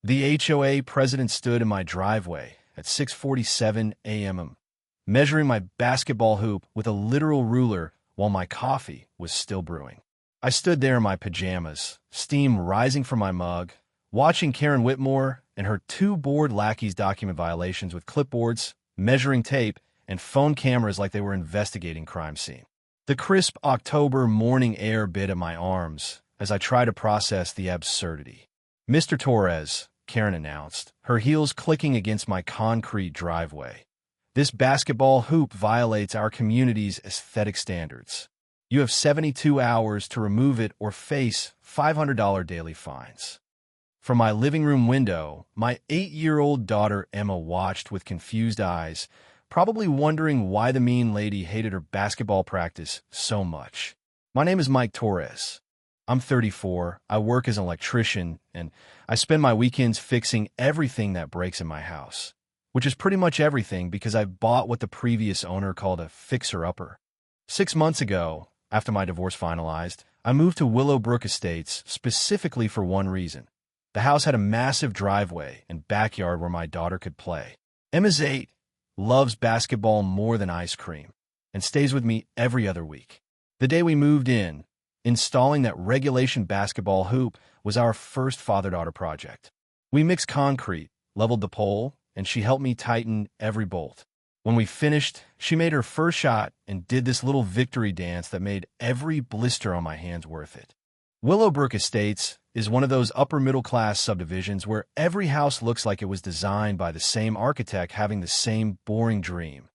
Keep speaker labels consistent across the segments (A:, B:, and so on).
A: The HOA president stood in my driveway at 6:47 a.m., measuring my basketball hoop with a literal ruler while my coffee was still brewing. I stood there in my pajamas, steam rising from my mug, watching Karen Whitmore and her two bored lackeys document violations with clipboards, measuring tape, and phone cameras like they were investigating crime scene. The crisp October morning air bit at my arms as I tried to process the absurdity. "Mr. Torres," Karen announced, her heels clicking against my concrete driveway, "this basketball hoop violates our community's aesthetic standards. You have 72 hours to remove it or face $500 daily fines." From my living room window, my 8-year-old daughter Emma watched with confused eyes, probably wondering why the mean lady hated her basketball practice so much. "My name is Mike Torres. I'm 34, I work as an electrician, and I spend my weekends fixing everything that breaks in my house, which is pretty much everything because I bought what the previous owner called a fixer-upper. 6 months ago, after my divorce finalized, I moved to Willowbrook Estates specifically for one reason. The house had a massive driveway and backyard where my daughter could play. Emma's 8, loves basketball more than ice cream, and stays with me every other week. The day we moved in, installing that regulation basketball hoop was our first father-daughter project. We mixed concrete, leveled the pole, and she helped me tighten every bolt. When we finished, she made her first shot and did this little victory dance that made every blister on my hands worth it. Willowbrook Estates is one of those upper-middle-class subdivisions where every house looks like it was designed by the same architect having the same boring dream.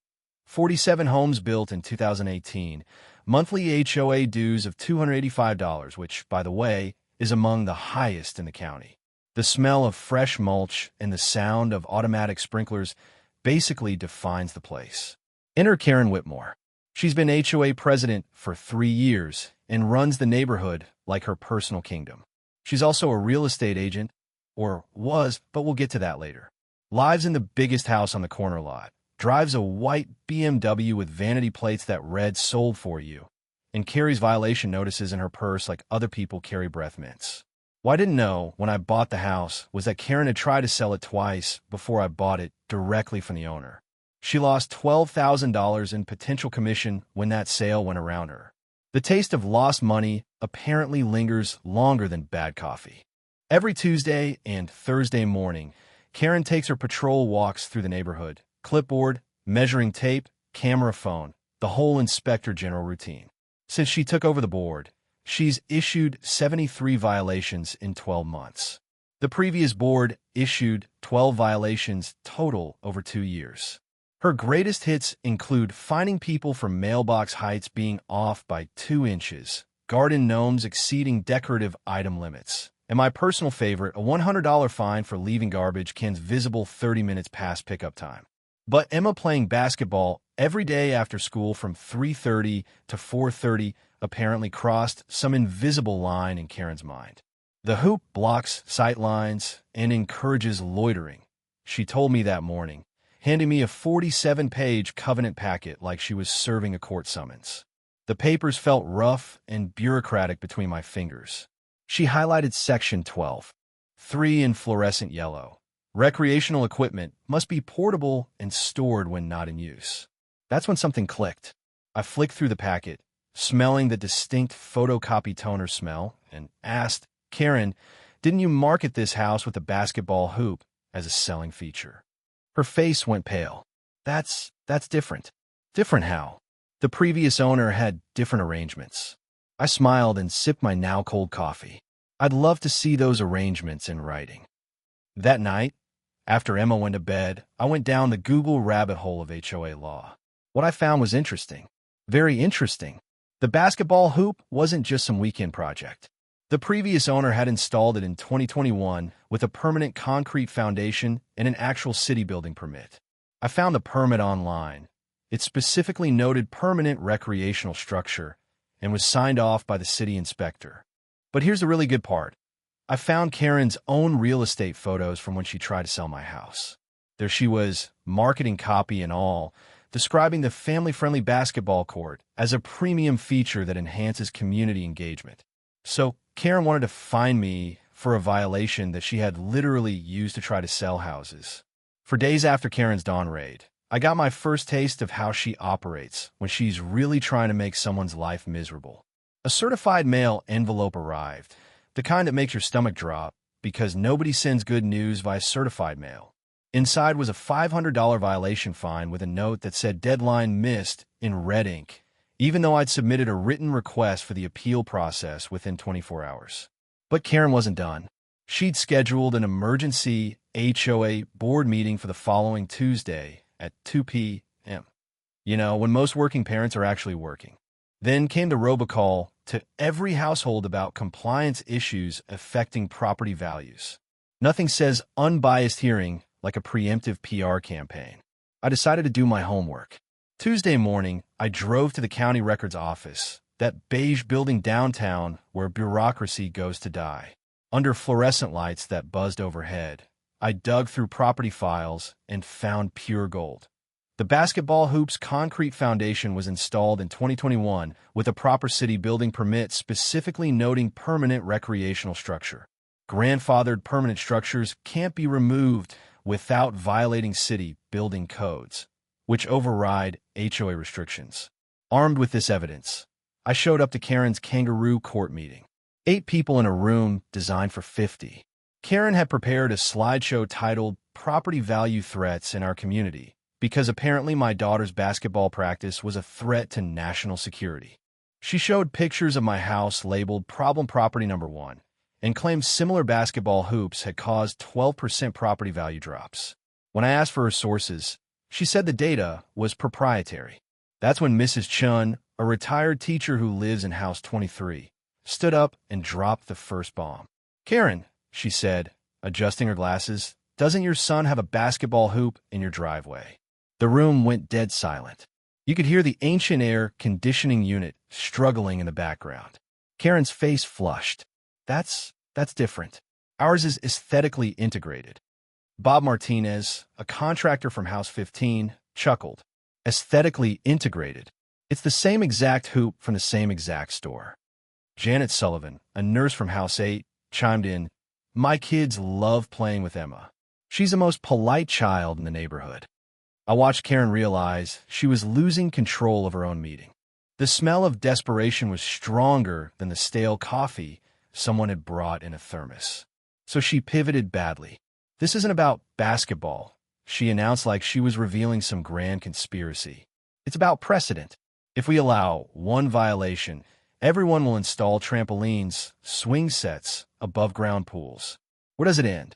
A: 47 homes built in 2018, monthly HOA dues of $285, which, by the way, is among the highest in the county. The smell of fresh mulch and the sound of automatic sprinklers basically defines the place. Enter Karen Whitmore. She's been HOA president for 3 years and runs the neighborhood like her personal kingdom. She's also a real estate agent, or was, but we'll get to that later. Lives in the biggest house on the corner lot. Drives a white BMW with vanity plates that read "sold for you," and carries violation notices in her purse like other people carry breath mints. What I didn't know when I bought the house was that Karen had tried to sell it twice before I bought it directly from the owner. She lost $12,000 in potential commission when that sale went around her. The taste of lost money apparently lingers longer than bad coffee. Every Tuesday and Thursday morning, Karen takes her patrol walks through the neighborhood. Clipboard, measuring tape, camera, phone, the whole inspector general routine. Since she took over the board, she's issued 73 violations in 12 months. The previous board issued 12 violations total over 2 years. Her greatest hits include fining people for mailbox heights being off by 2 inches, garden gnomes exceeding decorative item limits, and my personal favorite, a $100 fine for leaving garbage cans visible 30 minutes past pickup time. But Emma playing basketball every day after school from 3:30 to 4:30 apparently crossed some invisible line in Karen's mind. The hoop blocks sight lines and encourages loitering, she told me that morning, handing me a 47-page covenant packet like she was serving a court summons. The papers felt rough and bureaucratic between my fingers. She highlighted Section 12, 3 in fluorescent yellow. Recreational equipment must be portable and stored when not in use. That's when something clicked. I flicked through the packet, smelling the distinct photocopy toner smell, and asked, "Karen, didn't you market this house with a basketball hoop as a selling feature?" Her face went pale. That's different." "Different how?" "The previous owner had different arrangements." I smiled and sipped my now-cold coffee. I'd love to see those arrangements in writing. That night, after Emma went to bed, I went down the Google rabbit hole of HOA law. What I found was interesting. Very interesting. The basketball hoop wasn't just some weekend project. The previous owner had installed it in 2021 with a permanent concrete foundation and an actual city building permit. I found the permit online. It specifically noted permanent recreational structure and was signed off by the city inspector. But here's the really good part. I found Karen's own real estate photos from when she tried to sell my house. There she was, marketing copy and all, describing the family-friendly basketball court as a premium feature that enhances community engagement. So Karen wanted to fine me for a violation that she had literally used to try to sell houses. For days after Karen's dawn raid, I got my first taste of how she operates when she's really trying to make someone's life miserable. A certified mail envelope arrived, the kind that makes your stomach drop because nobody sends good news via certified mail. Inside was a $500 violation fine with a note that said deadline missed in red ink, even though I'd submitted a written request for the appeal process within 24 hours. But Karen wasn't done. She'd scheduled an emergency HOA board meeting for the following Tuesday at 2 p.m. You know, when most working parents are actually working. Then came the robocall to every household about compliance issues affecting property values. Nothing says unbiased hearing like a preemptive PR campaign. I decided to do my homework. Tuesday morning, I drove to the county records office, that beige building downtown where bureaucracy goes to die. Under fluorescent lights that buzzed overhead, I dug through property files and found pure gold. The basketball hoop's concrete foundation was installed in 2021 with a proper city building permit specifically noting permanent recreational structure. Grandfathered permanent structures can't be removed without violating city building codes, which override HOA restrictions. Armed with this evidence, I showed up to Karen's kangaroo court meeting. 8 people in a room designed for 50. Karen had prepared a slideshow titled Property Value Threats in Our Community because apparently my daughter's basketball practice was a threat to national security. She showed pictures of my house labeled Problem Property Number 1 and claimed similar basketball hoops had caused 12% property value drops. When I asked for her sources, she said the data was proprietary. That's when Mrs. Chun, a retired teacher who lives in House 23, stood up and dropped the first bomb. "Karen," she said, adjusting her glasses, "doesn't your son have a basketball hoop in your driveway?" The room went dead silent. You could hear the ancient air conditioning unit struggling in the background. Karen's face flushed. That's different. Ours is aesthetically integrated." Bob Martinez, a contractor from House 15, chuckled. "Aesthetically integrated. It's the same exact hoop from the same exact store." Janet Sullivan, a nurse from House 8, chimed in, "My kids love playing with Emma. She's the most polite child in the neighborhood." I watched Karen realize she was losing control of her own meeting. The smell of desperation was stronger than the stale coffee someone had brought in a thermos. So she pivoted badly. "This isn't about basketball," she announced like she was revealing some grand conspiracy. "It's about precedent. If we allow one violation, everyone will install trampolines, swing sets, above-ground pools. Where does it end?"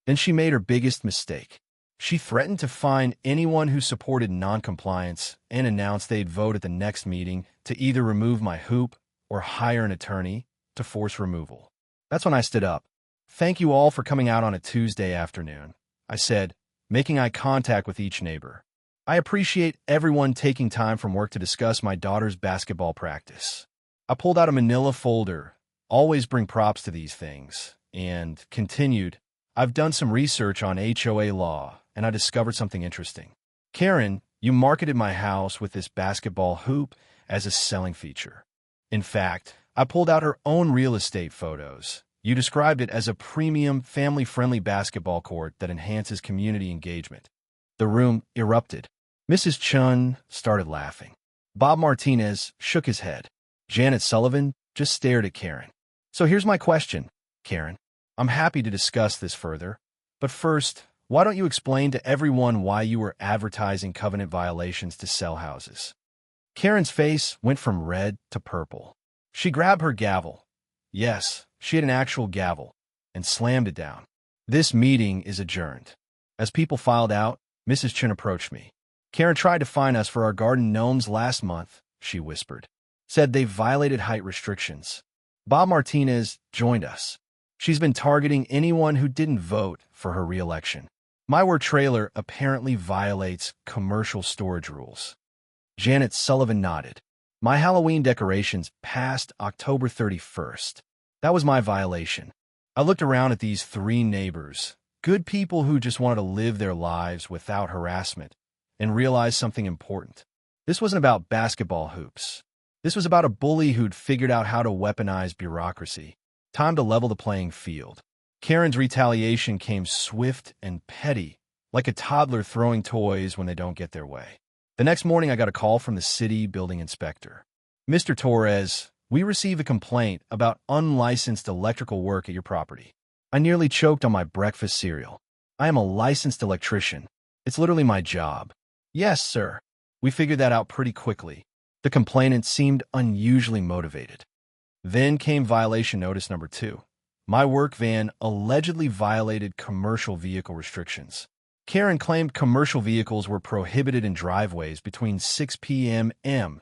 A: Then she made her biggest mistake. She threatened to fine anyone who supported noncompliance and announced they'd vote at the next meeting to either remove my hoop or hire an attorney to force removal. That's when I stood up. "Thank you all for coming out on a Tuesday afternoon," I said, making eye contact with each neighbor. "I appreciate everyone taking time from work to discuss my daughter's basketball practice." I pulled out a manila folder, always bring props to these things, and continued, "I've done some research on HOA law, and I discovered something interesting. Karen, you marketed my house with this basketball hoop as a selling feature. In fact, I pulled out her own real estate photos. You described it as a premium, family-friendly basketball court that enhances community engagement." The room erupted. Mrs. Chun started laughing. Bob Martinez shook his head. Janet Sullivan just stared at Karen. "So here's my question, Karen. I'm happy to discuss this further, but first, why don't you explain to everyone why you were advertising covenant violations to sell houses?" Karen's face went from red to purple. She grabbed her gavel. Yes, she had an actual gavel, and slammed it down. "This meeting is adjourned." As people filed out, Mrs. Chun approached me. "Karen tried to fine us for our garden gnomes last month," she whispered. "Said they violated height restrictions." Bob Martinez joined us. "She's been targeting anyone who didn't vote for her re-election. My work trailer apparently violates commercial storage rules." Janet Sullivan nodded. "My Halloween decorations passed October 31st. That was my violation." I looked around at these 3 neighbors, good people who just wanted to live their lives without harassment, and realized something important. This wasn't about basketball hoops. This was about a bully who'd figured out how to weaponize bureaucracy. Time to level the playing field. Karen's retaliation came swift and petty, like a toddler throwing toys when they don't get their way. The next morning, I got a call from the city building inspector. "Mr. Torres, we receive a complaint about unlicensed electrical work at your property." I nearly choked on my breakfast cereal. I am a licensed electrician. It's literally my job. "Yes, sir." We figured that out pretty quickly. The complainant seemed unusually motivated. Then came violation notice number 2. My work van allegedly violated commercial vehicle restrictions. Karen claimed commercial vehicles were prohibited in driveways between 6 p.m. and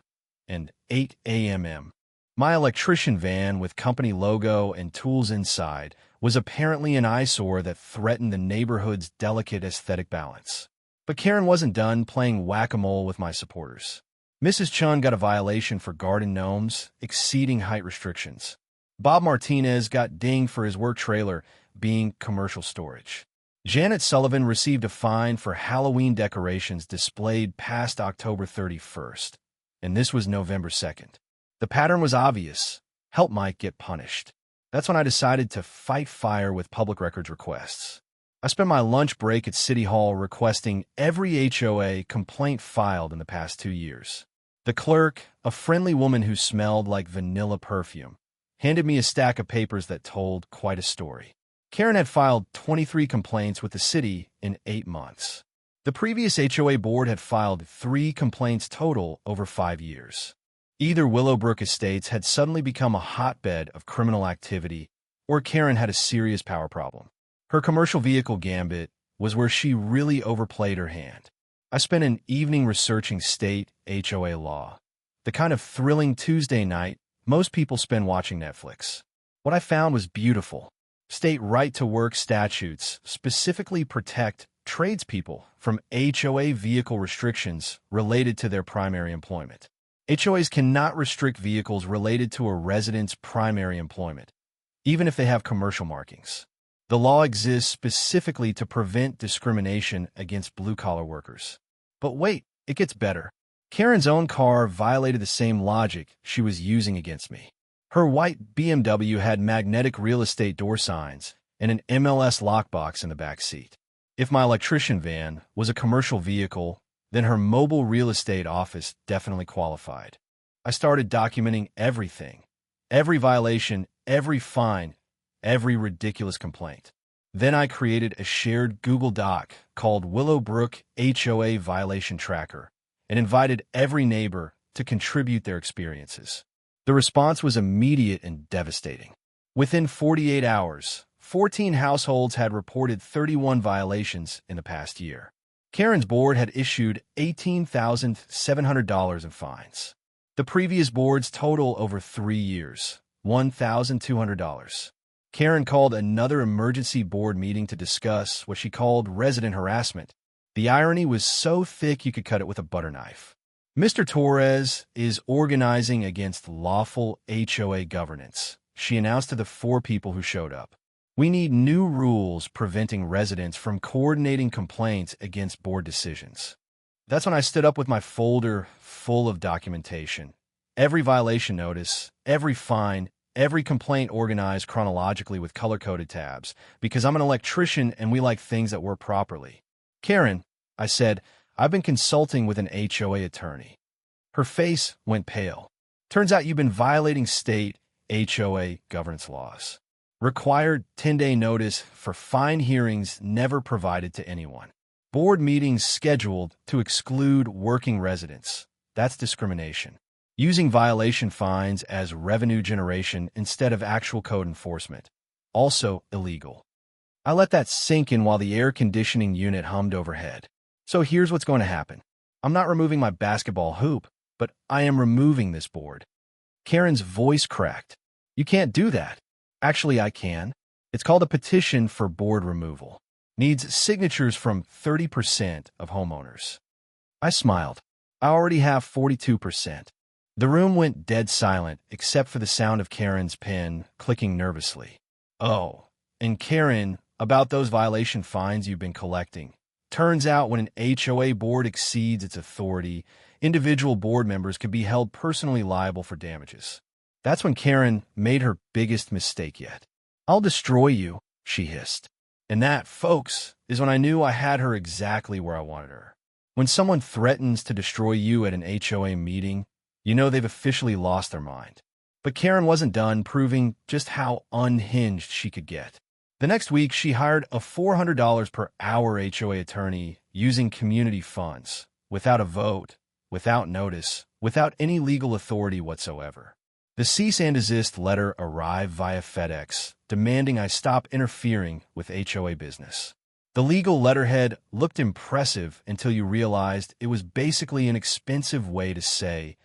A: 8 a.m. My electrician van with company logo and tools inside was apparently an eyesore that threatened the neighborhood's delicate aesthetic balance. But Karen wasn't done playing whack-a-mole with my supporters. Mrs. Chun got a violation for garden gnomes exceeding height restrictions. Bob Martinez got dinged for his work trailer being commercial storage. Janet Sullivan received a fine for Halloween decorations displayed past October 31st, and this was November 2nd. The pattern was obvious. Help Mike get punished. That's when I decided to fight fire with public records requests. I spent my lunch break at City Hall requesting every HOA complaint filed in the past 2 years. The clerk, a friendly woman who smelled like vanilla perfume, handed me a stack of papers that told quite a story. Karen had filed 23 complaints with the city in 8 months. The previous HOA board had filed 3 complaints total over 5 years. Either Willowbrook Estates had suddenly become a hotbed of criminal activity, or Karen had a serious power problem. Her commercial vehicle gambit was where she really overplayed her hand. I spent an evening researching state HOA law, the kind of thrilling Tuesday night most people spend watching Netflix. What I found was beautiful. State right-to-work statutes specifically protect tradespeople from HOA vehicle restrictions related to their primary employment. HOAs cannot restrict vehicles related to a resident's primary employment, even if they have commercial markings. The law exists specifically to prevent discrimination against blue-collar workers. But wait, it gets better. Karen's own car violated the same logic she was using against me. Her white BMW had magnetic real estate door signs and an MLS lockbox in the back seat. If my electrician van was a commercial vehicle, then her mobile real estate office definitely qualified. I started documenting everything, every violation, every fine, every ridiculous complaint. Then I created a shared Google Doc called Willowbrook HOA Violation Tracker and invited every neighbor to contribute their experiences. The response was immediate and devastating. Within 48 hours, 14 households had reported 31 violations in the past year. Karen's board had issued $18,700 in fines. The previous board's total over 3 years, $1,200. Karen called another emergency board meeting to discuss what she called resident harassment. The irony was so thick you could cut it with a butter knife. Mr. Torres is organizing against lawful HOA governance, she announced to the 4 people who showed up. We need new rules preventing residents from coordinating complaints against board decisions. That's when I stood up with my folder full of documentation. Every violation notice, every fine, every complaint organized chronologically with color-coded tabs, because I'm an electrician and we like things that work properly. "Karen," I said, "I've been consulting with an HOA attorney." Her face went pale. "Turns out you've been violating state HOA governance laws. Required 10-day notice for fine hearings never provided to anyone. Board meetings scheduled to exclude working residents. That's discrimination. Using violation fines as revenue generation instead of actual code enforcement. Also illegal." I let that sink in while the air conditioning unit hummed overhead. So here's what's going to happen. I'm not removing my basketball hoop, but I am removing this board. Karen's voice cracked. "You can't do that." "Actually, I can. It's called a petition for board removal. Needs signatures from 30% of homeowners." I smiled. I already have 42%. The room went dead silent except for the sound of Karen's pen clicking nervously. "Oh, and Karen, about those violation fines you've been collecting. Turns out when an HOA board exceeds its authority, individual board members can be held personally liable for damages. That's when Karen made her biggest mistake yet. "I'll destroy you," she hissed. And that, folks, is when I knew I had her exactly where I wanted her. When someone threatens to destroy you at an HOA meeting, you know they've officially lost their mind. But Karen wasn't done proving just how unhinged she could get. The next week, she hired a $400 per hour HOA attorney using community funds, without a vote, without notice, without any legal authority whatsoever. The cease and desist letter arrived via FedEx, demanding I stop interfering with HOA business. The legal letterhead looked impressive until you realized it was basically an expensive way to say,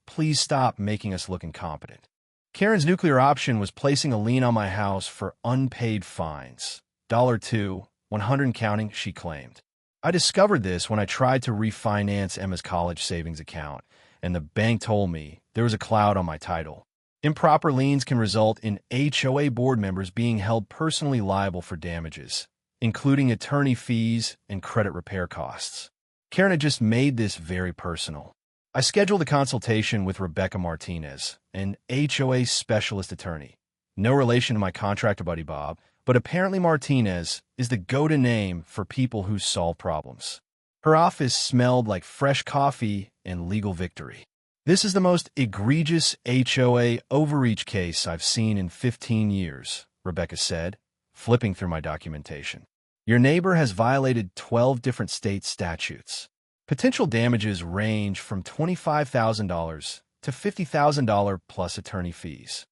A: "Please stop making us look incompetent." Karen's nuclear option was placing a lien on my house for unpaid fines. $2, 100 and counting, she claimed. I discovered this when I tried to refinance Emma's college savings account, and the bank told me there was a cloud on my title. Improper liens can result in HOA board members being held personally liable for damages, including attorney fees and credit repair costs. Karen had just made this very personal. I scheduled a consultation with Rebecca Martinez, an HOA specialist attorney. No relation to my contractor buddy Bob, but apparently Martinez is the go-to name for people who solve problems. Her office smelled like fresh coffee and legal victory. "This is the most egregious HOA overreach case I've seen in 15 years, Rebecca said, flipping through my documentation. "Your neighbor has violated 12 different state statutes. Potential damages range from $25,000 to $50,000 plus attorney fees."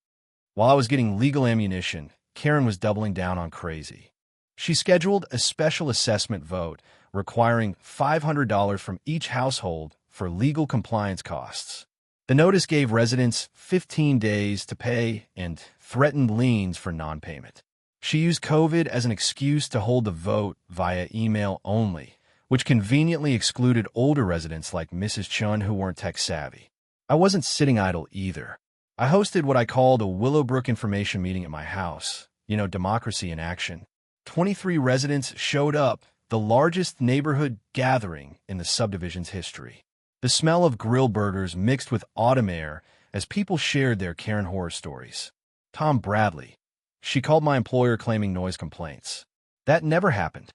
A: While I was getting legal ammunition, Karen was doubling down on crazy. She scheduled a special assessment vote requiring $500 from each household for legal compliance costs. The notice gave residents 15 days to pay and threatened liens for non-payment. She used COVID as an excuse to hold the vote via email only, which conveniently excluded older residents like Mrs. Chun who weren't tech-savvy. I wasn't sitting idle either. I hosted what I called a Willowbrook information meeting at my house. Democracy in action. 23 residents showed up, the largest neighborhood gathering in the subdivision's history. The smell of grill burgers mixed with autumn air as people shared their Karen horror stories. Tom Bradley. She called my employer claiming noise complaints. That never happened.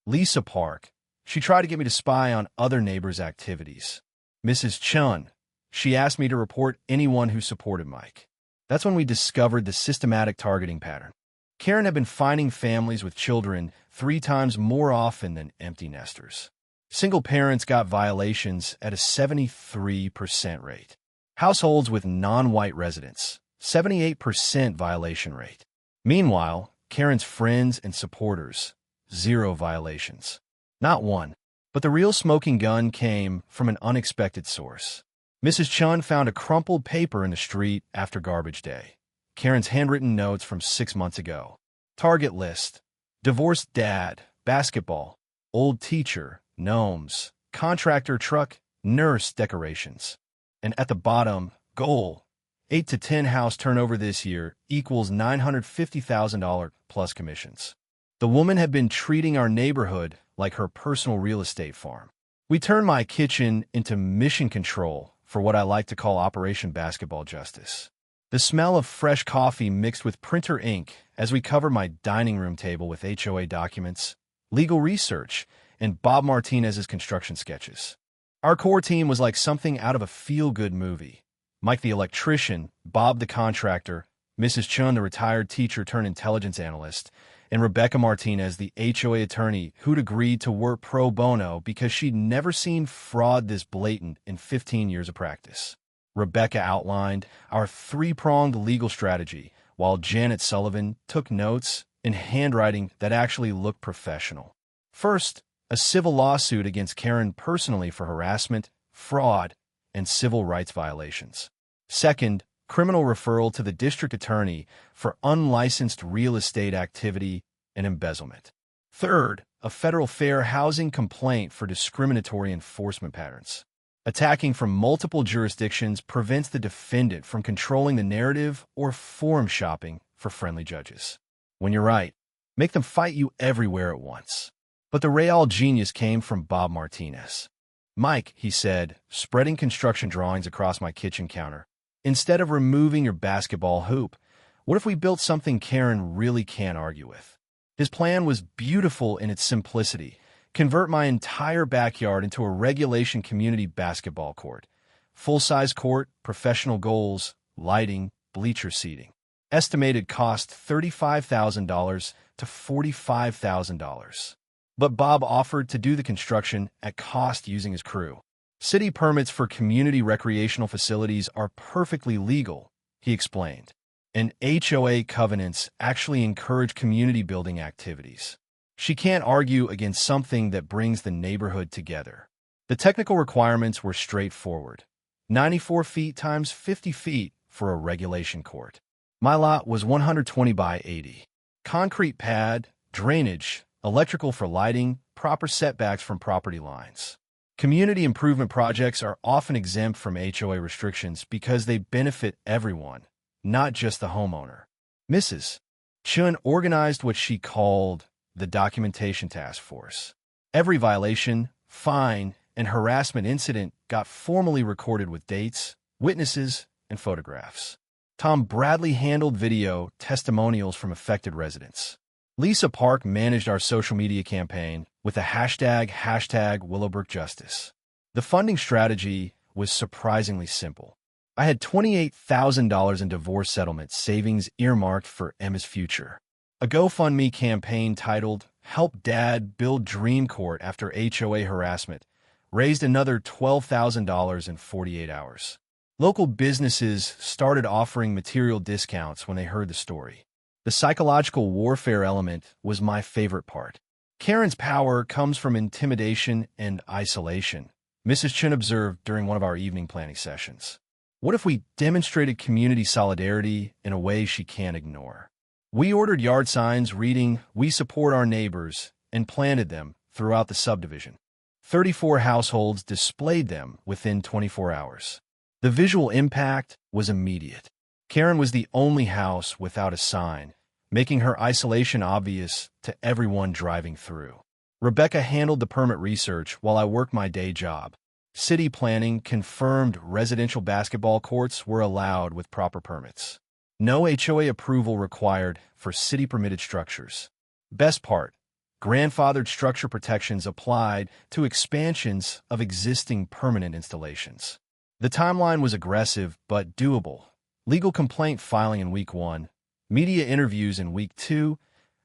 A: Lisa Park. She tried to get me to spy on other neighbors' activities. Mrs. Chun. She asked me to report anyone who supported Mike. That's when we discovered the systematic targeting pattern. Karen had been finding families with children 3 times more often than empty nesters. Single parents got violations at a 73% rate. Households with non-white residents, 78% violation rate. Meanwhile, Karen's friends and supporters, 0 violations. Not one. But the real smoking gun came from an unexpected source. Mrs. Chun found a crumpled paper in the street after garbage day. Karen's handwritten notes from 6 months ago. Target list. Divorced dad, basketball, old teacher, gnomes, contractor truck, nurse decorations. And at the bottom, goal. 8 to 10 house turnover this year equals $950,000 plus commissions. The woman had been treating our neighborhood like her personal real estate farm. We turned my kitchen into mission control for what I like to call Operation Basketball Justice. The smell of fresh coffee mixed with printer ink as we covered my dining room table with HOA documents, legal research, and Bob Martinez's construction sketches. Our core team was like something out of a feel-good movie. Mike the electrician, Bob the contractor, Mrs. Chun the retired teacher turned intelligence analyst, and Rebecca Martinez the HOA attorney who'd agreed to work pro bono because she'd never seen fraud this blatant in 15 years of practice. Rebecca outlined our 3-pronged legal strategy, while Janet Sullivan took notes in handwriting that actually looked professional. First, a civil lawsuit against Karen personally for harassment, fraud, and civil rights violations. Second, criminal referral to the district attorney for unlicensed real estate activity and embezzlement. Third, a federal fair housing complaint for discriminatory enforcement patterns. Attacking from multiple jurisdictions prevents the defendant from controlling the narrative or forum shopping for friendly judges. When you're right, make them fight you everywhere at once. But the real genius came from Bob Martinez. "Mike," he said, spreading construction drawings across my kitchen counter, Instead of removing your basketball hoop, what if we built something Karen really can't argue with? His plan was beautiful in its simplicity. Convert my entire backyard into a regulation community basketball court. Full-size court, professional goals, lighting, bleacher seating. Estimated cost $35,000 to $45,000. But Bob offered to do the construction at cost using his crew. City permits for community recreational facilities are perfectly legal, he explained. And HOA covenants actually encourage community building activities. She can't argue against something that brings the neighborhood together. The technical requirements were straightforward. 94 feet times 50 feet for a regulation court. My lot was 120 by 80. Concrete pad, drainage, electrical for lighting, proper setbacks from property lines. Community improvement projects are often exempt from HOA restrictions because they benefit everyone, not just the homeowner. Mrs. Chun organized what she called the documentation task force. Every violation, fine, and harassment incident got formally recorded with dates, witnesses, and photographs. Tom Bradley handled video testimonials from affected residents. Lisa Park managed our social media campaign with the hashtag #WillowbrookJustice. The funding strategy was surprisingly simple. I had $28,000 in divorce settlement savings earmarked for Emma's future. A GoFundMe campaign titled Help Dad Build Dream Court After HOA Harassment raised another $12,000 in 48 hours. Local businesses started offering material discounts when they heard the story. The psychological warfare element was my favorite part. Karen's power comes from intimidation and isolation, Mrs. Chun observed during one of our evening planning sessions. What if we demonstrated community solidarity in a way she can't ignore? We ordered yard signs reading, "We support our neighbors," and planted them throughout the subdivision. 34 households displayed them within 24 hours. The visual impact was immediate. Karen was the only house without a sign, making her isolation obvious to everyone driving through. Rebecca handled the permit research while I worked my day job. City planning confirmed residential basketball courts were allowed with proper permits. No HOA approval required for city-permitted structures. Best part, grandfathered structure protections applied to expansions of existing permanent installations. The timeline was aggressive but doable. Legal complaint filing in week 1, media interviews in week 2,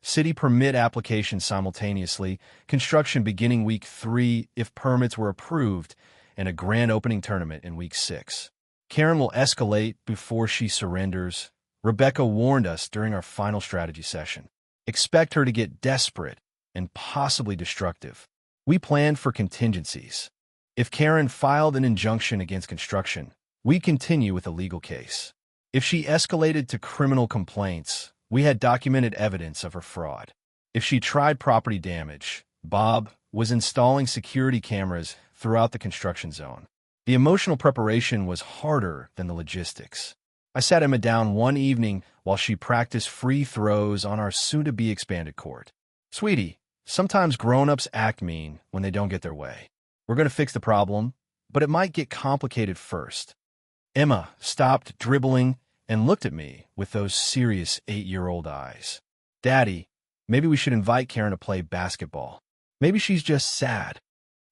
A: city permit applications simultaneously, construction beginning week 3 if permits were approved, and a grand opening tournament in week 6. Karen will escalate before she surrenders. Rebecca warned us during our final strategy session. Expect her to get desperate and possibly destructive. We planned for contingencies. If Karen filed an injunction against construction, we continue with a legal case. If she escalated to criminal complaints, we had documented evidence of her fraud. If she tried property damage, Bob was installing security cameras throughout the construction zone. The emotional preparation was harder than the logistics. I sat Emma down one evening while she practiced free throws on our soon-to-be expanded court. "Sweetie, sometimes grown-ups act mean when they don't get their way. We're going to fix the problem, but it might get complicated first." Emma stopped dribbling and looked at me with those serious 8-year-old eyes. "Daddy, maybe we should invite Karen to play basketball. Maybe she's just sad."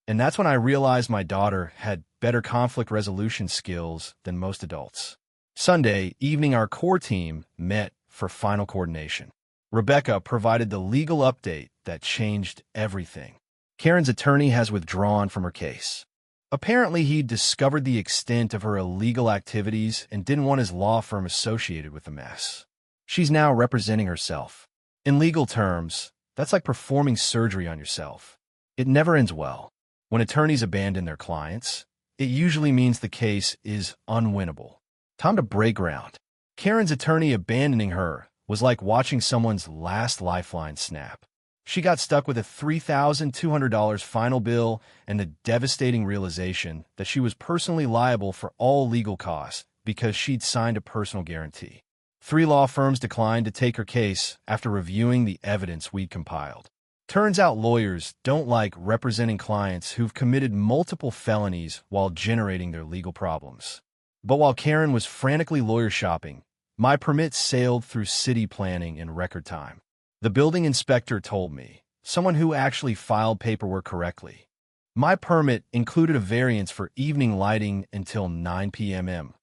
A: And that's when I realized my daughter had better conflict resolution skills than most adults. Sunday evening, our core team met for final coordination. Rebecca provided the legal update that changed everything. Karen's attorney has withdrawn from her case. Apparently, he discovered the extent of her illegal activities and didn't want his law firm associated with the mess. She's now representing herself. In legal terms, that's like performing surgery on yourself. It never ends well. When attorneys abandon their clients, it usually means the case is unwinnable. Time to break ground. Karen's attorney abandoning her was like watching someone's last lifeline snap. She got stuck with a $3,200 final bill and the devastating realization that she was personally liable for all legal costs because she'd signed a personal guarantee. 3 law firms declined to take her case after reviewing the evidence we'd compiled. Turns out lawyers don't like representing clients who've committed multiple felonies while generating their legal problems. But while Karen was frantically lawyer shopping, my permit sailed through city planning in record time. The building inspector told me, someone who actually filed paperwork correctly. My permit included a variance for evening lighting until 9 p.m.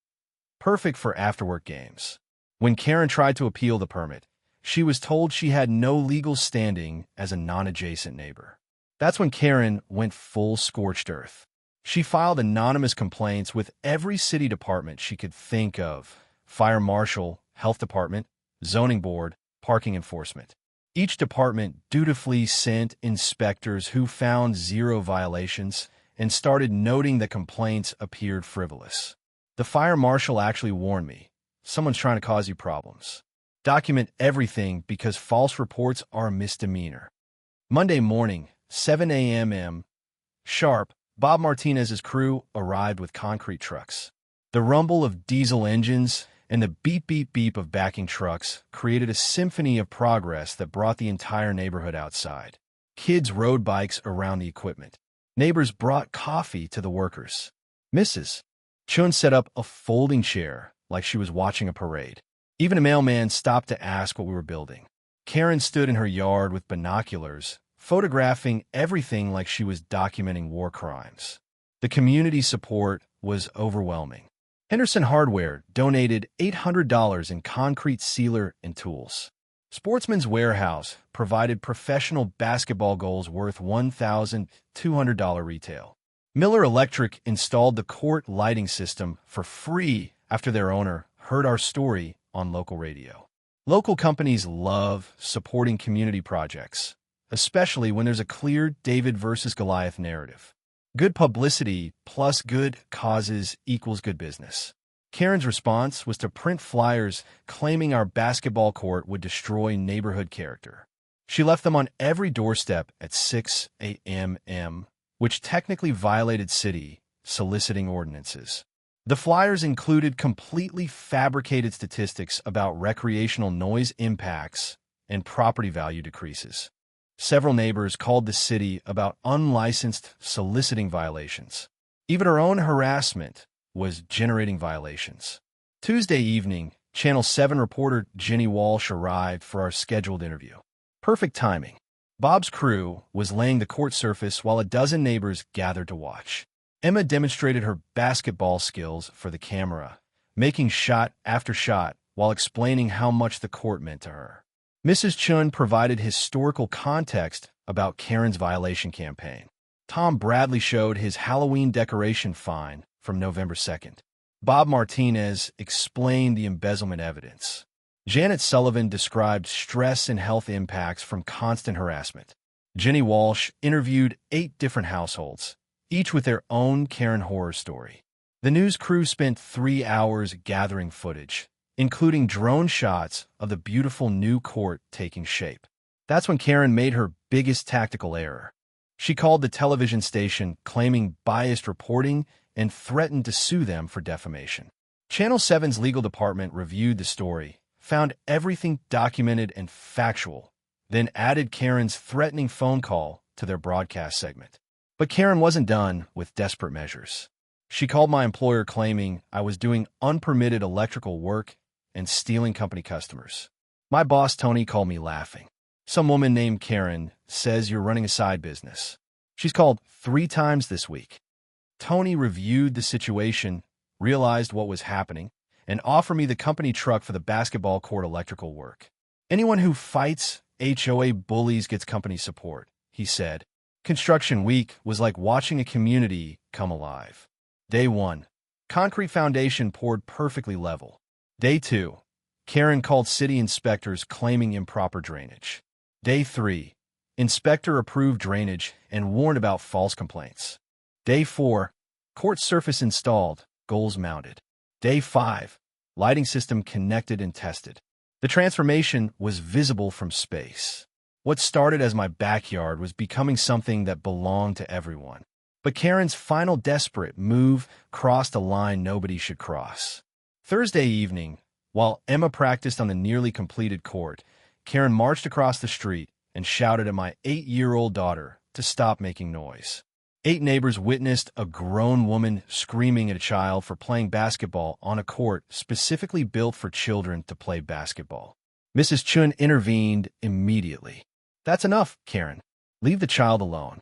A: Perfect for after-work games. When Karen tried to appeal the permit, she was told she had no legal standing as a non-adjacent neighbor. That's when Karen went full scorched earth. She filed anonymous complaints with every city department she could think of: fire marshal, health department, zoning board, parking enforcement. Each department dutifully sent inspectors who found zero violations and started noting that complaints appeared frivolous. The fire marshal actually warned me, someone's trying to cause you problems. Document everything because false reports are a misdemeanor. Monday morning, 7 a.m. sharp, Bob Martinez's crew arrived with concrete trucks. The rumble of diesel engines and the beep-beep-beep of backing trucks created a symphony of progress that brought the entire neighborhood outside. Kids rode bikes around the equipment. Neighbors brought coffee to the workers. Mrs. Chun set up a folding chair like she was watching a parade. Even a mailman stopped to ask what we were building. Karen stood in her yard with binoculars, photographing everything like she was documenting war crimes. The community support was overwhelming. Henderson Hardware donated $800 in concrete sealer and tools. Sportsman's Warehouse provided professional basketball goals worth $1,200 retail. Miller Electric installed the court lighting system for free after their owner heard our story on local radio. Local companies love supporting community projects, especially when there's a clear David versus Goliath narrative. Good publicity plus good causes equals good business. Karen's response was to print flyers claiming our basketball court would destroy neighborhood character. She left them on every doorstep at 6 a.m., which technically violated city soliciting ordinances. The flyers included completely fabricated statistics about recreational noise impacts and property value decreases. Several neighbors called the city about unlicensed soliciting violations. Even our own harassment was generating violations. Tuesday evening, Channel 7 reporter Jenny Walsh arrived for our scheduled interview. Perfect timing. Bob's crew was laying the court surface while a dozen neighbors gathered to watch. Emma demonstrated her basketball skills for the camera, making shot after shot while explaining how much the court meant to her. Mrs. Chun provided historical context about Karen's violation campaign. Tom Bradley showed his Halloween decoration fine from November 2nd. Bob Martinez explained the embezzlement evidence. Janet Sullivan described stress and health impacts from constant harassment. Jenny Walsh interviewed 8 different households, each with their own Karen horror story. The news crew spent 3 hours gathering footage, including drone shots of the beautiful new court taking shape. That's when Karen made her biggest tactical error. She called the television station claiming biased reporting and threatened to sue them for defamation. Channel 7's legal department reviewed the story, found everything documented and factual, then added Karen's threatening phone call to their broadcast segment. But Karen wasn't done with desperate measures. She called my employer claiming I was doing unpermitted electrical work and stealing company customers. My boss, Tony, called me laughing. Some woman named Karen says you're running a side business. She's called 3 times this week. Tony reviewed the situation, realized what was happening, and offered me the company truck for the basketball court electrical work. Anyone who fights HOA bullies gets company support, he said. Construction week was like watching a community come alive. Day 1. Concrete foundation poured perfectly level. Day 2. Karen called city inspectors claiming improper drainage. Day 3. Inspector approved drainage and warned about false complaints. Day 4. Court surface installed, goals mounted. Day 5. Lighting system connected and tested. The transformation was visible from space. What started as my backyard was becoming something that belonged to everyone. But Karen's final desperate move crossed a line nobody should cross. Thursday evening, while Emma practiced on the nearly completed court, Karen marched across the street and shouted at my 8-year-old daughter to stop making noise. 8 neighbors witnessed a grown woman screaming at a child for playing basketball on a court specifically built for children to play basketball. Mrs. Chun intervened immediately. "That's enough, Karen. Leave the child alone."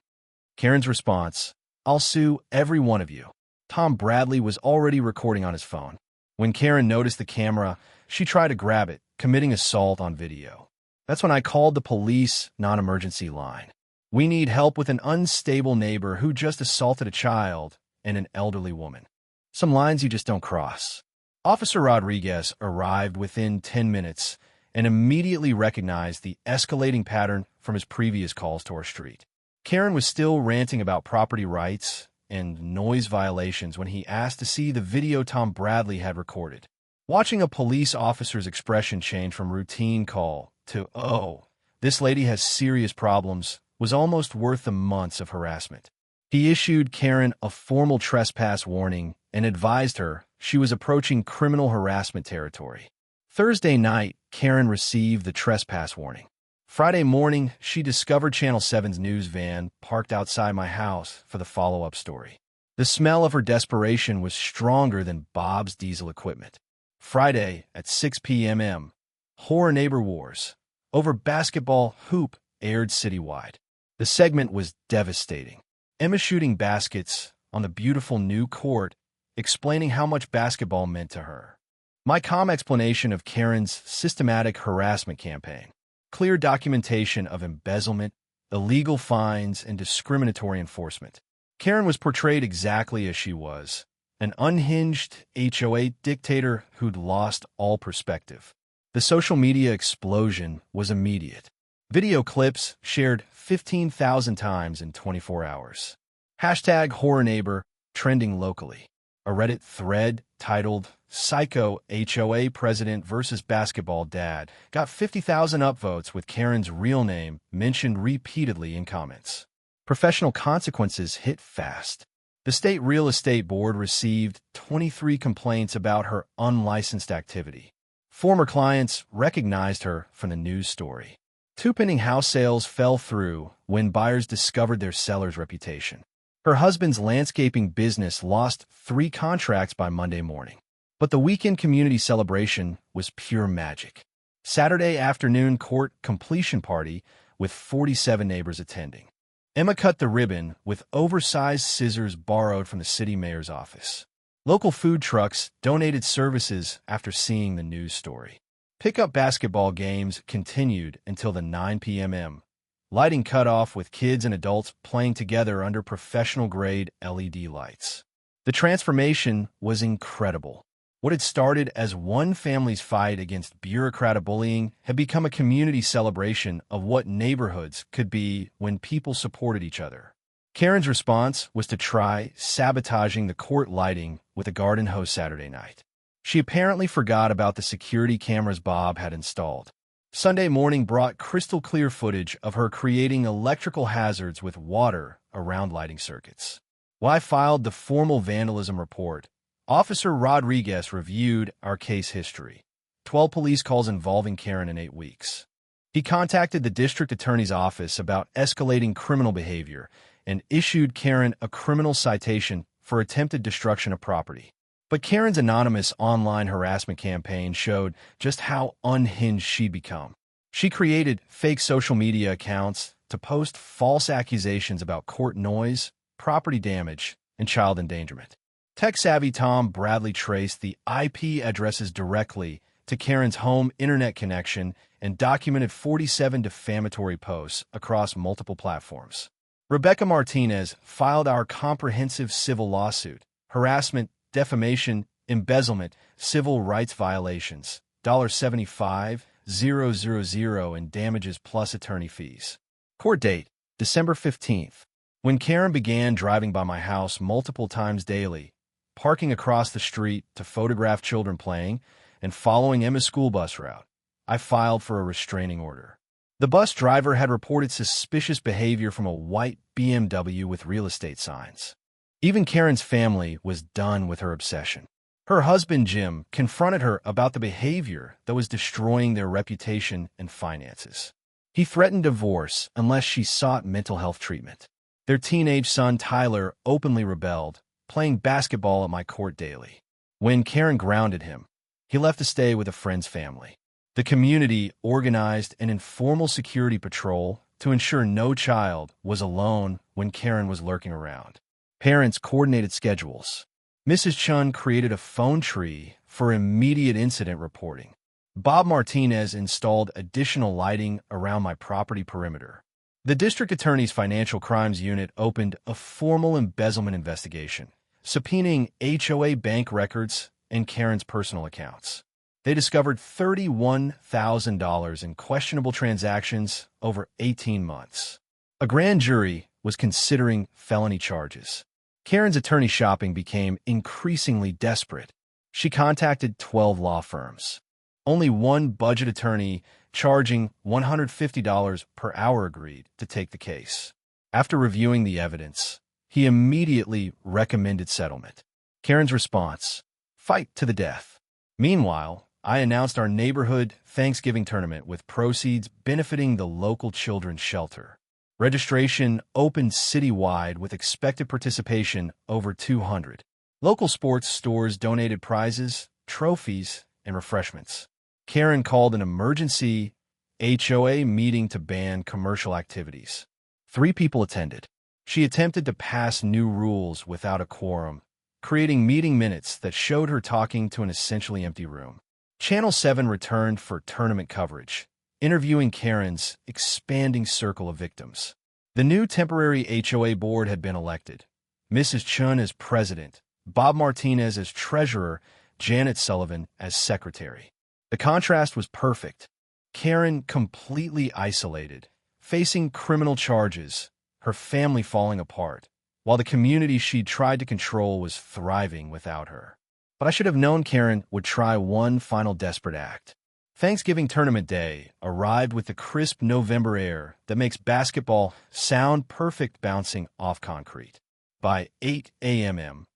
A: Karen's response, "I'll sue every one of you." Tom Bradley was already recording on his phone. When Karen noticed the camera, she tried to grab it, committing assault on video. "That's when I called the police non-emergency line. We need help with an unstable neighbor who just assaulted a child and an elderly woman." Some lines you just don't cross. Officer Rodriguez arrived within 10 minutes and immediately recognized the escalating pattern from his previous calls to our street. Karen was still ranting about property rights and noise violations when he asked to see the video Tom Bradley had recorded. Watching a police officer's expression change from routine call to, "Oh, this lady has serious problems," was almost worth the months of harassment. He issued Karen a formal trespass warning and advised her she was approaching criminal harassment territory. Thursday night, Karen received the trespass warning. Friday morning, she discovered Channel 7's news van parked outside my house for the follow-up story. The smell of her desperation was stronger than Bob's diesel equipment. Friday at 6 p.m. Horror Neighbor Wars over basketball hoop aired citywide. The segment was devastating. Emma shooting baskets on the beautiful new court, explaining how much basketball meant to her. My calm explanation of Karen's systematic harassment campaign. Clear documentation of embezzlement, illegal fines, and discriminatory enforcement. Karen was portrayed exactly as she was, an unhinged HOA dictator who'd lost all perspective. The social media explosion was immediate. Video clips shared 15,000 times in 24 hours. Hashtag Horror Neighbor trending locally. A Reddit thread titled "Psycho HOA President vs. Basketball Dad" got 50,000 upvotes with Karen's real name mentioned repeatedly in comments. Professional consequences hit fast. The State Real Estate Board received 23 complaints about her unlicensed activity. Former clients recognized her from the news story. 2 pending house sales fell through when buyers discovered their seller's reputation. Her husband's landscaping business lost 3 contracts by Monday morning. But the weekend community celebration was pure magic. Saturday afternoon court completion party with 47 neighbors attending. Emma cut the ribbon with oversized scissors borrowed from the city mayor's office. Local food trucks donated services after seeing the news story. Pickup basketball games continued until the 9 p.m. Lighting cut off with kids and adults playing together under professional-grade LED lights. The transformation was incredible. What had started as one family's fight against bureaucratic bullying had become a community celebration of what neighborhoods could be when people supported each other. Karen's response was to try sabotaging the court lighting with a garden hose Saturday night. She apparently forgot about the security cameras Bob had installed. Sunday morning brought crystal-clear footage of her creating electrical hazards with water around lighting circuits. While I filed the formal vandalism report, Officer Rodriguez reviewed our case history. 12 police calls involving Karen in 8 weeks. He contacted the district attorney's office about escalating criminal behavior and issued Karen a criminal citation for attempted destruction of property. But Karen's anonymous online harassment campaign showed just how unhinged she'd become. She created fake social media accounts to post false accusations about court noise, property damage, and child endangerment. Tech-savvy Tom Bradley traced the IP addresses directly to Karen's home internet connection and documented 47 defamatory posts across multiple platforms. Rebecca Martinez filed our comprehensive civil lawsuit, harassment, defamation, embezzlement, civil rights violations, $75,000 in damages plus attorney fees. Court date, December 15th. When Karen began driving by my house multiple times daily, parking across the street to photograph children playing, and following Emma's school bus route, I filed for a restraining order. The bus driver had reported suspicious behavior from a white BMW with real estate signs. Even Karen's family was done with her obsession. Her husband, Jim, confronted her about the behavior that was destroying their reputation and finances. He threatened divorce unless she sought mental health treatment. Their teenage son, Tyler, openly rebelled, playing basketball at my court daily. When Karen grounded him, he left to stay with a friend's family. The community organized an informal security patrol to ensure no child was alone when Karen was lurking around. Parents coordinated schedules. Mrs. Chun created a phone tree for immediate incident reporting. Bob Martinez installed additional lighting around my property perimeter. The district attorney's financial crimes unit opened a formal embezzlement investigation, subpoenaing HOA bank records and Karen's personal accounts. They discovered $31,000 in questionable transactions over 18 months. A grand jury was considering felony charges. Karen's attorney shopping became increasingly desperate. She contacted 12 law firms. Only one budget attorney charging $150 per hour agreed to take the case. After reviewing the evidence, he immediately recommended settlement. Karen's response: fight to the death. Meanwhile, I announced our neighborhood Thanksgiving tournament with proceeds benefiting the local children's shelter. Registration opened citywide with expected participation over 200. Local sports stores donated prizes, trophies, and refreshments. Karen called an emergency HOA meeting to ban commercial activities. 3 people attended. She attempted to pass new rules without a quorum, creating meeting minutes that showed her talking to an essentially empty room. Channel 7 returned for tournament coverage, interviewing Karen's expanding circle of victims. The new temporary HOA board had been elected. Mrs. Chun as president, Bob Martinez as treasurer, Janet Sullivan as secretary. The contrast was perfect. Karen completely isolated, facing criminal charges, her family falling apart, while the community she'd tried to control was thriving without her. But I should have known Karen would try one final desperate act. Thanksgiving Tournament Day arrived with the crisp November air that makes basketball sound perfect bouncing off concrete. By 8 a.m.,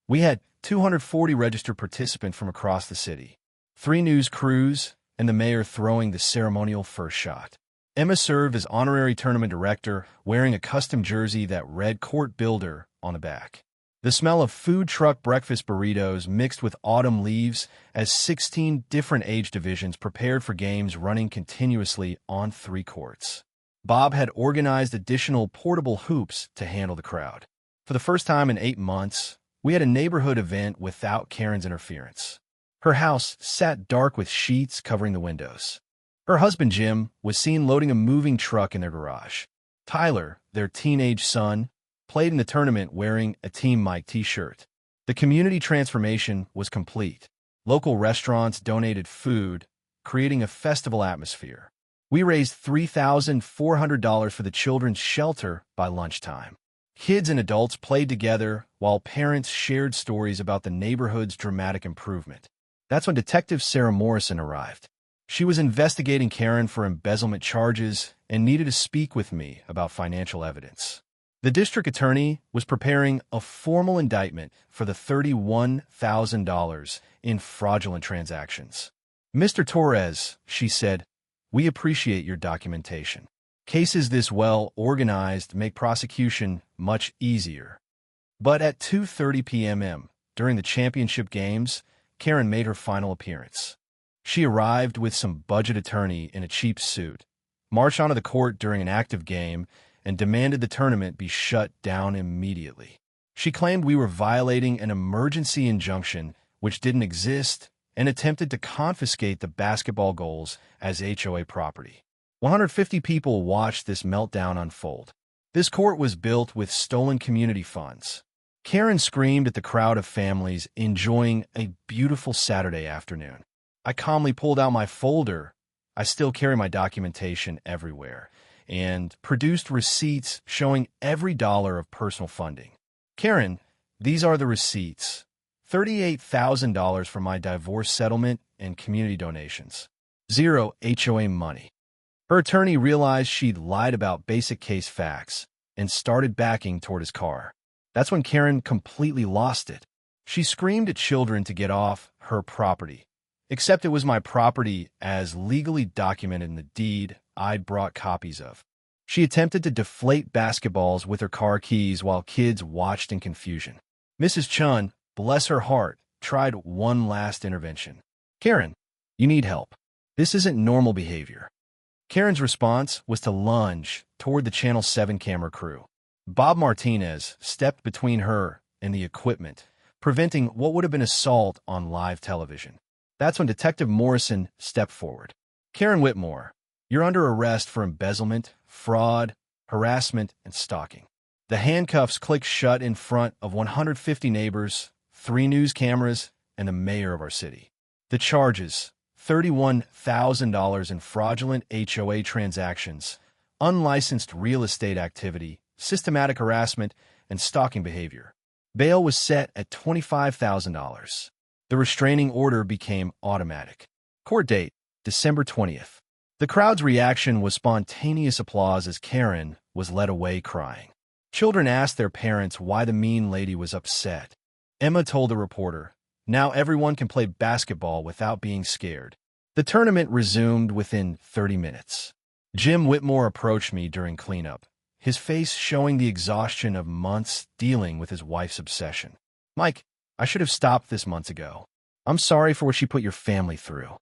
A: we had 240 registered participants from across the city, 3 news crews, and the mayor throwing the ceremonial first shot. Emma served as honorary tournament director, wearing a custom jersey that read Court Builder on the back. The smell of food truck breakfast burritos mixed with autumn leaves as 16 different age divisions prepared for games running continuously on 3 courts. Bob had organized additional portable hoops to handle the crowd. For the first time in 8 months, we had a neighborhood event without Karen's interference. Her house sat dark with sheets covering the windows. Her husband, Jim, was seen loading a moving truck in their garage. Tyler, their teenage son, played in the tournament wearing a Team Mike t-shirt. The community transformation was complete. Local restaurants donated food, creating a festival atmosphere. We raised $3,400 for the children's shelter by lunchtime. Kids and adults played together while parents shared stories about the neighborhood's dramatic improvement. That's when Detective Sarah Morrison arrived. She was investigating Karen for embezzlement charges and needed to speak with me about financial evidence. The district attorney was preparing a formal indictment for the $31,000 in fraudulent transactions. "Mr. Torres," she said, "we appreciate your documentation. Cases this well organized make prosecution much easier." But at 2:30 p.m. during the championship games, Karen made her final appearance. She arrived with some budget attorney in a cheap suit, marched onto the court during an active game, and demanded the tournament be shut down immediately. She claimed we were violating an emergency injunction which didn't exist and attempted to confiscate the basketball goals as HOA property. 150 people watched this meltdown unfold. This court was built with stolen community funds. Karen screamed at the crowd of families enjoying a beautiful Saturday afternoon. I calmly pulled out my folder. I still carry my documentation everywhere, and produced receipts showing every dollar of personal funding. "Karen, these are the receipts. $38,000 for my divorce settlement and community donations. 0 HOA money." Her attorney realized she'd lied about basic case facts and started backing toward his car. That's when Karen completely lost it. She screamed at children to get off her property, except it was my property as legally documented in the deed I'd brought copies of. She attempted to deflate basketballs with her car keys while kids watched in confusion. Mrs. Chun, bless her heart, tried one last intervention. Karen, you need help. This isn't normal behavior. Karen's response was to lunge toward the Channel 7 camera crew. Bob Martinez stepped between her and the equipment, preventing what would have been assault on live television. That's when Detective Morrison stepped forward. Karen Whitmore, you're under arrest for embezzlement, fraud, harassment, and stalking. The handcuffs clicked shut in front of 150 neighbors, 3 news cameras, and the mayor of our city. The charges: $31,000 in fraudulent HOA transactions, unlicensed real estate activity, systematic harassment, and stalking behavior. Bail was set at $25,000. The restraining order became automatic. Court date, December 20th. The crowd's reaction was spontaneous applause as Karen was led away crying. Children asked their parents why the mean lady was upset. Emma told the reporter, "Now everyone can play basketball without being scared." The tournament resumed within 30 minutes. Jim Whitmore approached me during cleanup, his face showing the exhaustion of months dealing with his wife's obsession. "Mike, I should have stopped this months ago. I'm sorry for what she put your family through."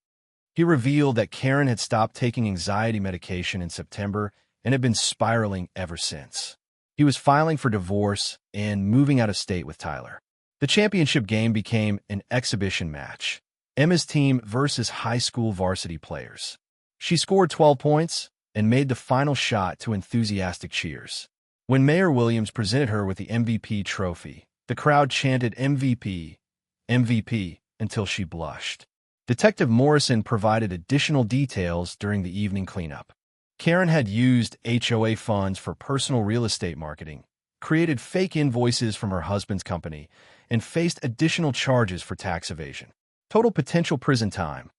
A: He revealed that Karen had stopped taking anxiety medication in September and had been spiraling ever since. He was filing for divorce and moving out of state with Tyler. The championship game became an exhibition match. Emma's team versus high school varsity players. She scored 12 points and made the final shot to enthusiastic cheers. When Mayor Williams presented her with the MVP trophy, the crowd chanted MVP, MVP until she blushed. Detective Morrison provided additional details during the evening cleanup. Karen had used HOA funds for personal real estate marketing, created fake invoices from her husband's company, and faced additional charges for tax evasion. Total potential prison time,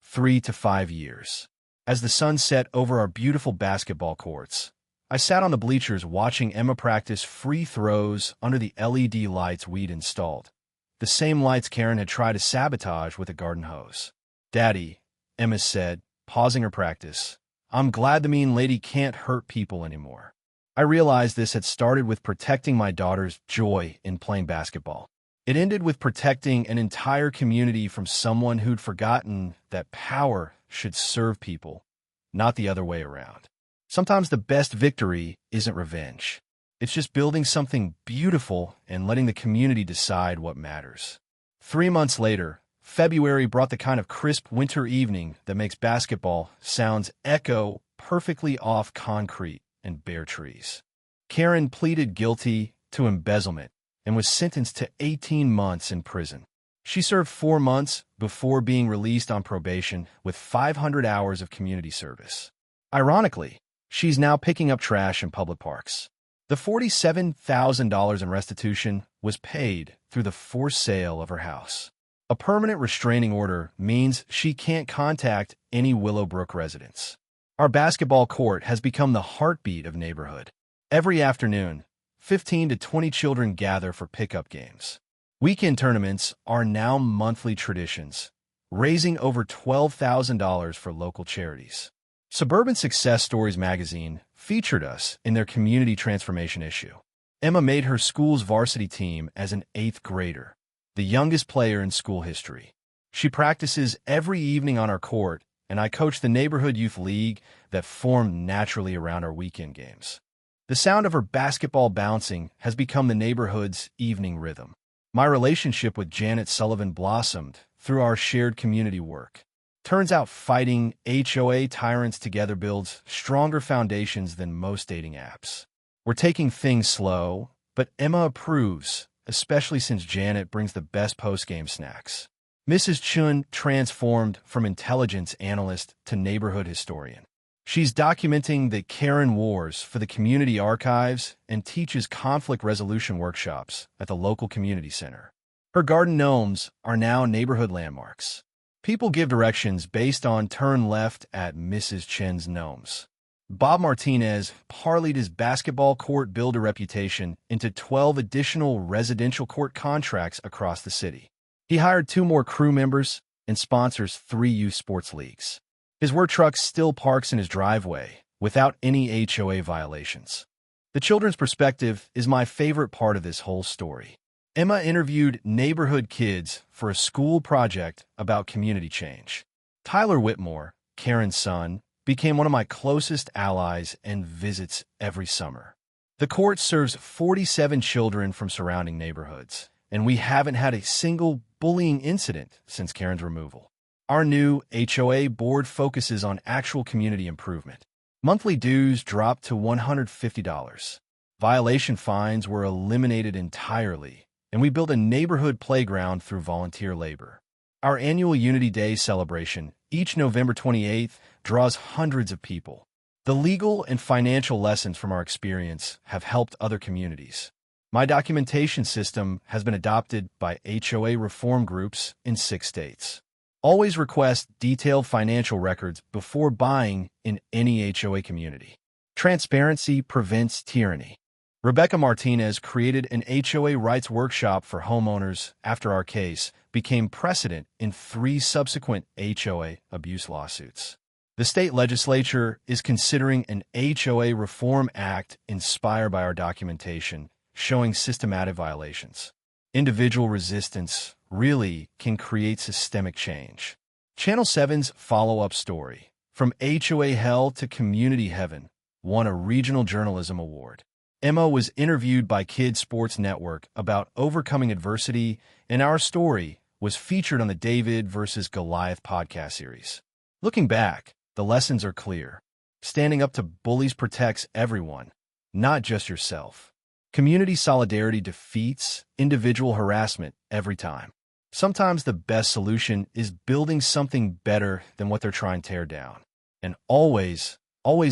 A: 3 to 5 years. As the sun set over our beautiful basketball courts, I sat on the bleachers watching Emma practice free throws under the LED lights we'd installed. The same lights Karen had tried to sabotage with a garden hose. "Daddy," Emma said, pausing her practice, "I'm glad the mean lady can't hurt people anymore." I realized this had started with protecting my daughter's joy in playing basketball. It ended with protecting an entire community from someone who'd forgotten that power should serve people, not the other way around. Sometimes the best victory isn't revenge. It's just building something beautiful and letting the community decide what matters. 3 months later, February brought the kind of crisp winter evening that makes basketball sounds echo perfectly off concrete and bare trees. Karen pleaded guilty to embezzlement and was sentenced to 18 months in prison. She served 4 months before being released on probation with 500 hours of community service. Ironically, she's now picking up trash in public parks. The $47,000 in restitution was paid through the forced sale of her house. A permanent restraining order means she can't contact any Willowbrook residents. Our basketball court has become the heartbeat of neighborhood. Every afternoon, 15 to 20 children gather for pickup games. Weekend tournaments are now monthly traditions, raising over $12,000 for local charities. Suburban Success Stories magazine featured us in their community transformation issue. Emma made her school's varsity team as an 8th grader, the youngest player in school history. She practices every evening on our court, and I coach the neighborhood youth league that formed naturally around our weekend games. The sound of her basketball bouncing has become the neighborhood's evening rhythm. My relationship with Janet Sullivan blossomed through our shared community work. Turns out fighting HOA tyrants together builds stronger foundations than most dating apps. We're taking things slow, but Emma approves, especially since Janet brings the best post-game snacks. Mrs. Chun transformed from intelligence analyst to neighborhood historian. She's documenting the Karen Wars for the community archives and teaches conflict resolution workshops at the local community center. Her garden gnomes are now neighborhood landmarks. People give directions based on turn left at Mrs. Chen's gnomes. Bob Martinez parlayed his basketball court builder reputation into 12 additional residential court contracts across the city. He hired 2 more crew members and sponsors 3 youth sports leagues. His work truck still parks in his driveway, without any HOA violations. The children's perspective is my favorite part of this whole story. Emma interviewed neighborhood kids for a school project about community change. Tyler Whitmore, Karen's son, became one of my closest allies and visits every summer. The court serves 47 children from surrounding neighborhoods, and we haven't had a single bullying incident since Karen's removal. Our new HOA board focuses on actual community improvement. Monthly dues dropped to $150. Violation fines were eliminated entirely, and we built a neighborhood playground through volunteer labor. Our annual Unity Day celebration, each November 28th, draws hundreds of people. The legal and financial lessons from our experience have helped other communities. My documentation system has been adopted by HOA reform groups in 6 states. Always request detailed financial records before buying in any HOA community. Transparency prevents tyranny. Rebecca Martinez created an HOA rights workshop for homeowners after our case became precedent in 3 subsequent HOA abuse lawsuits. The state legislature is considering an HOA Reform Act inspired by our documentation, showing systematic violations. Individual resistance really can create systemic change. Channel 7's follow-up story, From HOA Hell to Community Heaven, won a regional journalism award. Emma was interviewed by Kids Sports Network about overcoming adversity, and our story was featured on the David vs. Goliath podcast series. Looking back, the lessons are clear. Standing up to bullies protects everyone, not just yourself. Community solidarity defeats individual harassment every time. Sometimes the best solution is building something better than what they're trying to tear down. And always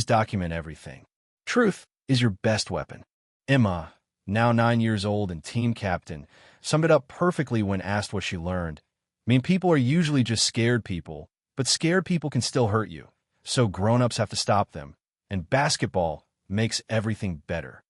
A: document everything. Truth is your best weapon. Emma, now 9 years old and team captain, summed it up perfectly when asked what she learned. I mean, people are usually just scared people, but scared people can still hurt you. So grown-ups have to stop them. And basketball makes everything better.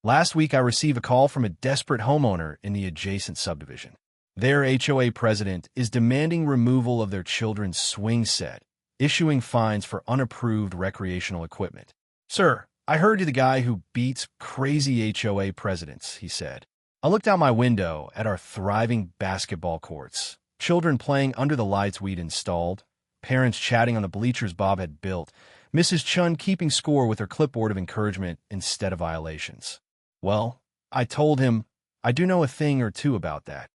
A: Last week, I received a call from a desperate homeowner in the adjacent subdivision. Their HOA president is demanding removal of their children's swing set, issuing fines for unapproved recreational equipment. "Sir, I heard you're the guy who beats crazy HOA presidents," he said. I looked out my window at our thriving basketball courts, children playing under the lights we'd installed, parents chatting on the bleachers Bob had built, Mrs. Chun keeping score with her clipboard of encouragement instead of violations. Well, I told him, I do know a thing or two about that.